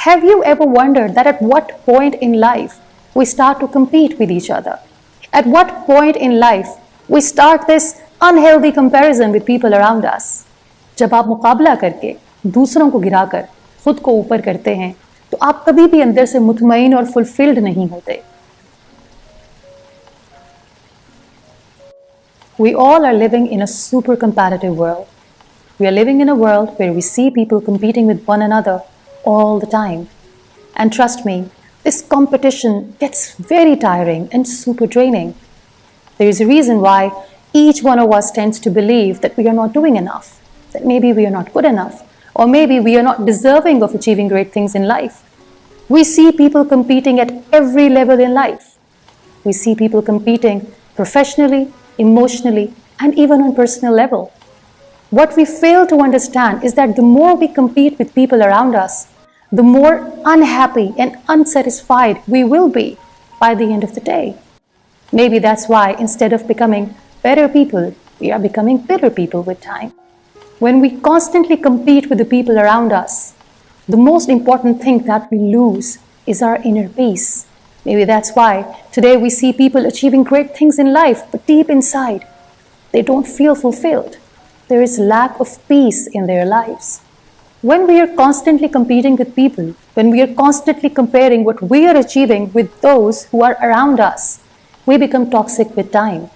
Have you ever wondered that at what point in life we start to compete with each other? At what point in life we start this unhealthy comparison with people around us? जब आप मुकाबला करके दूसरों को गिराकर खुद को ऊपर करते हैं तो आप कभी भी अंदर से मुतमईन और फुलफिल्ड नहीं होते. We all are living in a super competitive world. We are living in a world where we see people competing with one another all the time. And trust me, this competition gets very tiring and super draining. There is a reason why each one of us tends to believe that we are not doing enough, that maybe we are not good enough, or maybe we are not deserving of achieving great things in life. We see people competing at every level in life. We see people competing professionally, emotionally, and even on personal level. What we fail to understand is that the more we compete with people around us, the more unhappy and unsatisfied we will be by the end of the day. Maybe that's why instead of becoming better people, we are becoming bitter people with time. When we constantly compete with the people around us, the most important thing that we lose is our inner peace. Maybe that's why today we see people achieving great things in life, but deep inside, they don't feel fulfilled. There is lack of peace in their lives. When we are constantly competing with people, when we are constantly comparing what we are achieving with those who are around us, we become toxic with time.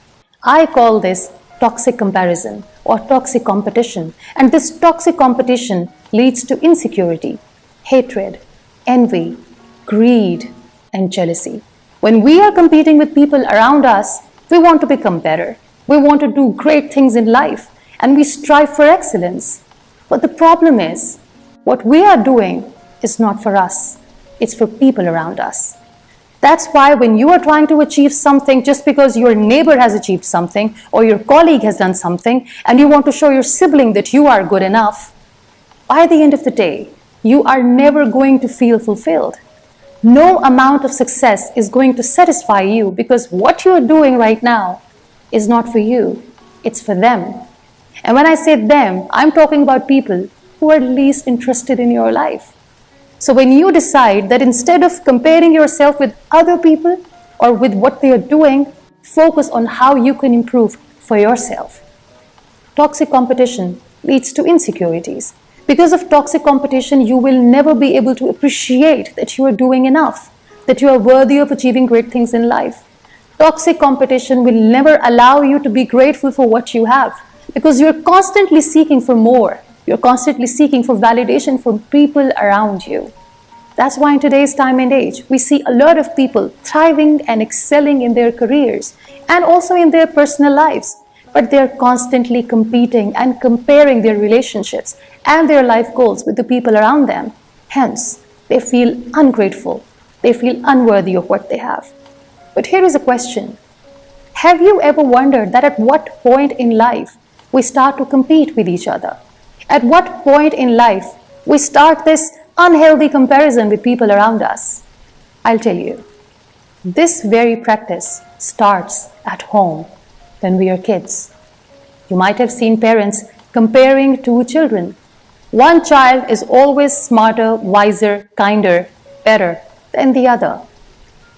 I call this toxic comparison or toxic competition. And this toxic competition leads to insecurity, hatred, envy, greed, and jealousy. When we are competing with people around us, we want to become better. We want to do great things in life and we strive for excellence. But the problem is, what we are doing is not for us. It's for people around us. That's why when you are trying to achieve something just because your neighbor has achieved something or your colleague has done something and you want to show your sibling that you are good enough, by the end of the day, you are never going to feel fulfilled. No amount of success is going to satisfy you because what you are doing right now is not for you, it's for them. And when I say them, I'm talking about people who are least interested in your life. So when you decide that instead of comparing yourself with other people or with what they are doing, focus on how you can improve for yourself. Toxic competition leads to insecurities. Because of toxic competition, you will never be able to appreciate that you are doing enough, that you are worthy of achieving great things in life. Toxic competition will never allow you to be grateful for what you have because you're constantly seeking for more. You're constantly seeking for validation from people around you. That's why in today's time and age, we see a lot of people thriving and excelling in their careers and also in their personal lives. But they're constantly competing and comparing their relationships and their life goals with the people around them. Hence, they feel ungrateful. They feel unworthy of what they have. But here is a question. Have you ever wondered that at what point in life we start to compete with each other? At what point in life we start this unhealthy comparison with people around us? I'll tell you. This very practice starts at home when we are kids. You might have seen parents comparing two children. One child is always smarter, wiser, kinder, better than the other.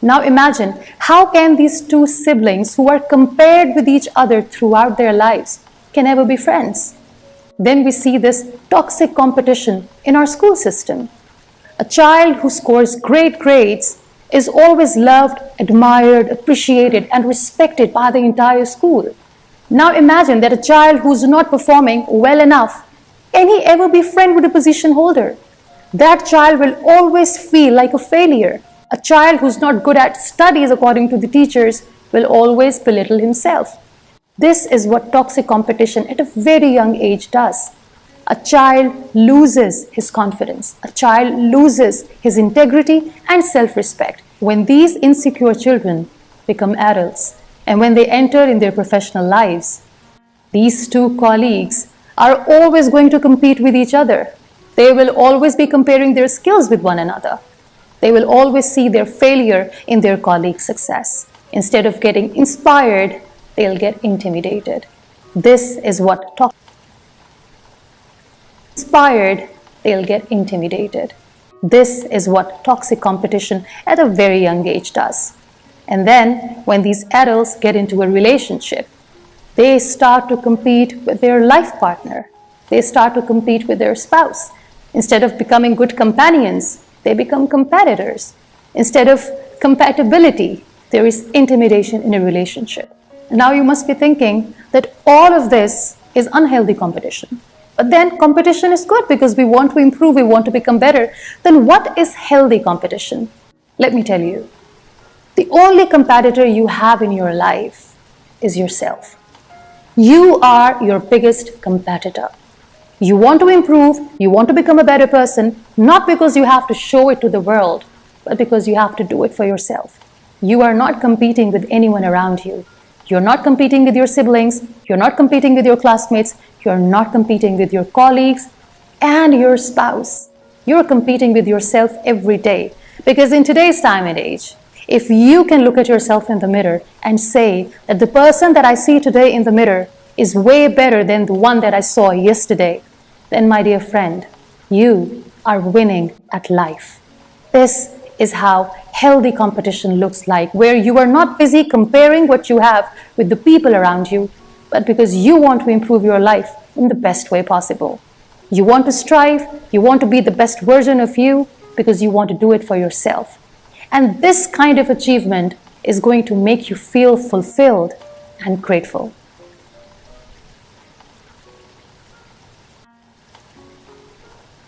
Now imagine, how can these two siblings who are compared with each other throughout their lives can ever be friends? Then we see this toxic competition in our school system. A child who scores great grades is always loved, admired, appreciated, and respected by the entire school. Now imagine that a child who's not performing well enough, can he ever be friend with a position holder? That child will always feel like a failure. A child who's not good at studies according to the teachers will always belittle himself. This is what toxic competition at a very young age does. A child loses his confidence. A child loses his integrity and self-respect. When these insecure children become adults and when they enter in their professional lives, these two colleagues are always going to compete with each other. They will always be comparing their skills with one another. They will always see their failure in their colleague's success. Instead of getting inspired, they'll get intimidated. This is what toxic. Inspired, they'll get intimidated. This is what toxic competition at a very young age does. And then, when these adults get into a relationship, they start to compete with their life partner. They start to compete with their spouse. Instead of becoming good companions, they become competitors. Instead of compatibility, there is intimidation in a relationship. And now you must be thinking that all of this is unhealthy competition. But then competition is good because we want to improve, we want to become better. Then what is healthy competition? Let me tell you. The only competitor you have in your life is yourself. You are your biggest competitor. You want to improve, you want to become a better person, not because you have to show it to the world, but because you have to do it for yourself. You are not competing with anyone around you. You're not competing with your siblings, you're not competing with your classmates, you're not competing with your colleagues and your spouse. You're competing with yourself every day. Because in today's time and age, if you can look at yourself in the mirror and say that the person that I see today in the mirror is way better than the one that I saw yesterday, then my dear friend, you are winning at life. This is how healthy competition looks like, where you are not busy comparing what you have with the people around you, but because you want to improve your life in the best way possible. You want to strive, you want to be the best version of you because you want to do it for yourself. And this kind of achievement is going to make you feel fulfilled and grateful.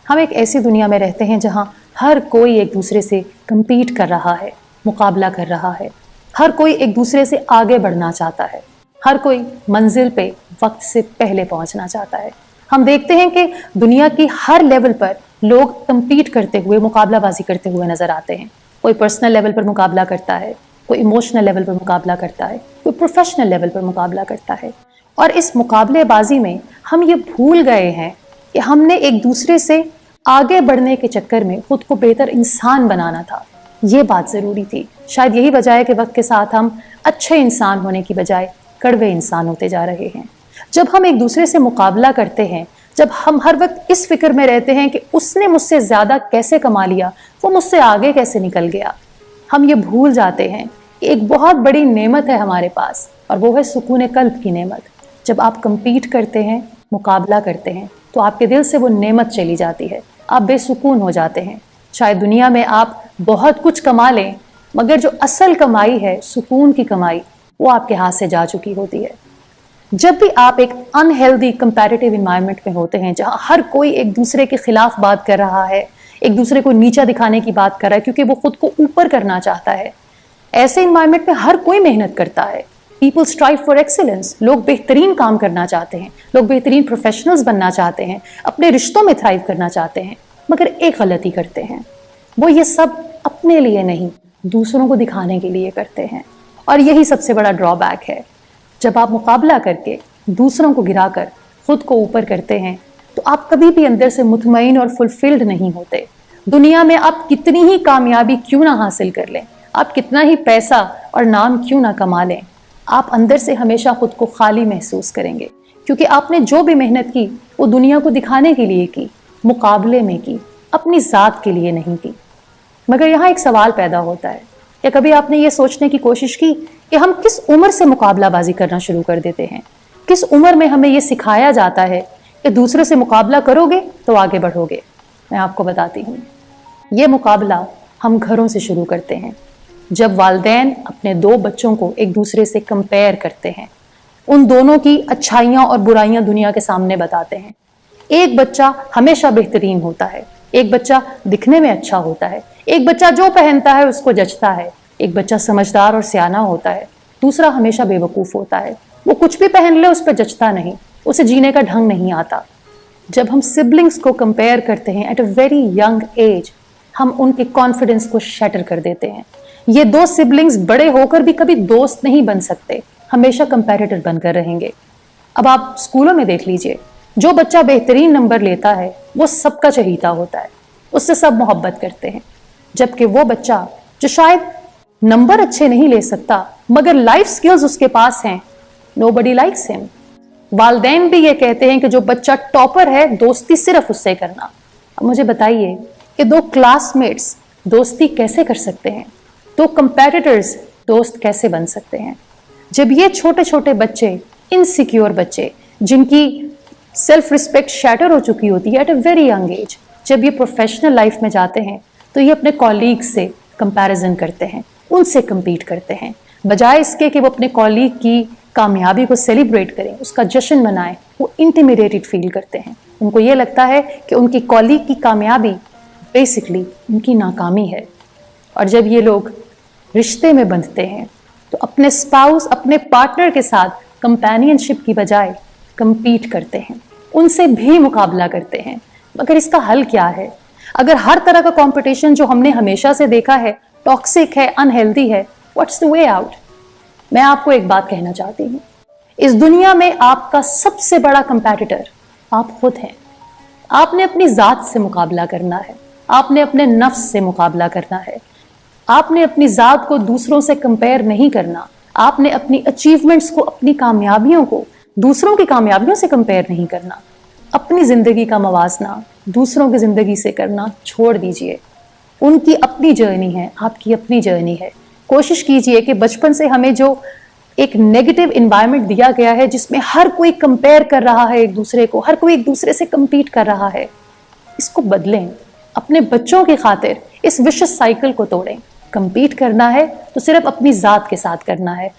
हम एक ऐसी दुनिया में रहते हैं जहां हर कोई एक दूसरे से compete कर रहा है, मुकाबला कर रहा है। हर कोई एक दूसरे से आगे बढ़ना चाहता है। हर कोई मंजिल पे वक्त से पहले पहुंचना चाहता है। हम देखते हैं कि दुनिया की हर लेवल पर लोग compete करते हुए, मुकाबलाबाजी करते हुए नजर आते हैं। कोई पर्सनल लेवल पर मुकाबला करता है, कोई इमोशनल लेवल पर मुकाबला करता है, कोई प्रोफेशनल लेवल पर मुकाबला करता है। और इस मुकाबलेबाजी में हम ये भूल गए हैं कि हमने एक दूसरे से आगे बढ़ने के चक्कर में खुद को बेहतर इंसान बनाना था। ये बात ज़रूरी थी। शायद यही वजह है कि वक्त के साथ हम अच्छे इंसान होने की बजाय कड़वे इंसान होते जा रहे हैं। जब हम एक दूसरे से मुकाबला करते हैं, जब हम हर वक्त इस फिक्र में रहते हैं कि उसने मुझसे ज़्यादा कैसे कमा लिया, वो मुझसे आगे कैसे निकल गया, हम ये भूल जाते हैं कि एक बहुत बड़ी नेमत है हमारे पास, और वो है सुकून कल्ब की नेमत। जब आप compete करते हैं, मुकाबला करते हैं, तो आपके दिल से वो नेमत चली जाती है। आप बेसुकून हो जाते हैं। शायद दुनिया में आप बहुत कुछ कमा लें, मगर जो असल कमाई है, सुकून की कमाई, वो आपके हाथ से जा चुकी होती है। जब भी आप एक अनहेल्दी कंपैरेटिव एनवायरनमेंट में होते हैं, जहां हर कोई एक दूसरे के खिलाफ बात कर रहा है, एक दूसरे को नीचा दिखाने की बात कर रहा है क्योंकि वो खुद को ऊपर करना चाहता है, ऐसे एनवायरनमेंट में हर कोई मेहनत करता है। People strive for excellence. लोग बेहतरीन काम करना चाहते हैं, लोग बेहतरीन प्रोफेशनल्स बनना चाहते हैं, अपने रिश्तों में थ्राइव करना चाहते हैं, मगर एक गलती करते हैं। वो ये सब अपने लिए नहीं, दूसरों को दिखाने के लिए करते हैं। और यही सबसे बड़ा ड्रॉबैक है। जब आप मुकाबला करके दूसरों को गिराकर खुद को ऊपर करते हैं, तो आप कभी भी अंदर से मुतमईन और फुलफिल्ड नहीं होते। दुनिया में आप कितनी ही कामयाबी क्यों ना हासिल कर लें, आप कितना ही पैसा और नाम क्यों ना कमा लें, आप अंदर से हमेशा खुद को खाली महसूस करेंगे, क्योंकि आपने जो भी मेहनत की वो दुनिया को दिखाने के लिए की, मुकाबले में की, अपनी ज़ात के लिए नहीं की। मगर यहाँ एक सवाल पैदा होता है, या कभी आपने ये सोचने की कोशिश की कि हम किस उम्र से मुकाबलाबाजी करना शुरू कर देते हैं? किस उम्र में हमें ये सिखाया जाता है कि दूसरे से मुकाबला करोगे तो आगे बढ़ोगे? मैं आपको बताती हूँ। ये मुकाबला हम घरों से शुरू करते हैं। जब वालिदैन अपने दो बच्चों को एक दूसरे से कंपेयर करते हैं, उन दोनों की अच्छाइयाँ और बुराइयाँ दुनिया के सामने बताते हैं। एक बच्चा हमेशा बेहतरीन होता है, एक बच्चा दिखने में अच्छा होता है, एक बच्चा जो पहनता है उसको जचता है, एक बच्चा समझदार और सियाना होता है, दूसरा हमेशा बेवकूफ़ होता है। वो कुछ भी पहन ले उस पर जचता नहीं, उसे जीने का ढंग नहीं आता। जब हम सिबलिंग्स को कंपेयर करते हैं at a very young age, हम उनके कॉन्फिडेंस को शैटर कर देते हैं। ये दो सिबलिंग्स बड़े होकर भी कभी दोस्त नहीं बन सकते, हमेशा कंपैरेटर बनकर रहेंगे। अब आप स्कूलों में देख लीजिए, जो बच्चा बेहतरीन नंबर लेता है वो सबका चहीता होता है, उससे सब मोहब्बत करते हैं। जबकि वो बच्चा जो शायद नंबर अच्छे नहीं ले सकता मगर लाइफ स्किल्स उसके पास हैं, नोबडी लाइक्स हिम। वालिदैन भी ये कहते हैं कि जो बच्चा टॉपर है, दोस्ती सिर्फ उससे करना। अब मुझे बताइए कि दो क्लासमेट्स दोस्ती कैसे कर सकते हैं, दो कंपेटिटर्स दोस्त कैसे बन सकते हैं। जब ये छोटे छोटे बच्चे, इनसिक्योर बच्चे, जिनकी सेल्फ रिस्पेक्ट शैटर हो चुकी होती है at a very young age, जब ये प्रोफेशनल लाइफ में जाते हैं तो ये अपने कॉलीग्स से कंपैरिजन करते हैं, उनसे compete करते हैं। बजाय इसके कि वो अपने कॉलीग की कामयाबी को सेलिब्रेट करें, उसका जश्न मनाएं, वो इंटिमिडेटेड फील करते हैं। उनको ये लगता है कि उनकी कॉलीग की कामयाबी बेसिकली उनकी नाकामी है। और जब ये लोग रिश्ते में बंधते हैं तो अपने स्पाउस, अपने पार्टनर के साथ कंपेनियनशिप की बजाय compete करते हैं, उनसे भी मुकाबला करते हैं। मगर इसका हल क्या है? अगर हर तरह का कंपटीशन जो हमने हमेशा से देखा है टॉक्सिक है, अनहेल्दी है, व्हाट्स द वे आउट? मैं आपको एक बात कहना चाहती हूँ, इस दुनिया में आपका सबसे बड़ा कंपेटिटर आप खुद हैं। आपने अपनी जात से मुकाबला करना है, आपने अपने नफ्स से मुकाबला करना है, आपने अपनी जात को दूसरों से कंपेयर नहीं करना, आपने अपनी अचीवमेंट्स को, अपनी कामयाबियों को दूसरों की कामयाबियों से कंपेयर नहीं करना। अपनी जिंदगी का मवाजना दूसरों की जिंदगी से करना छोड़ दीजिए। उनकी अपनी जर्नी है, आपकी अपनी जर्नी है। कोशिश कीजिए कि बचपन से हमें जो एक नेगेटिव एनवायरनमेंट दिया गया है जिसमें हर कोई कंपेयर कर रहा है एक दूसरे को, हर कोई एक दूसरे से compete कर रहा है, इसको बदलें। अपने बच्चों की खातिर इस विशियस साइकिल को तोड़ें। compete करना है तो सिर्फ अपनी जात के साथ करना है,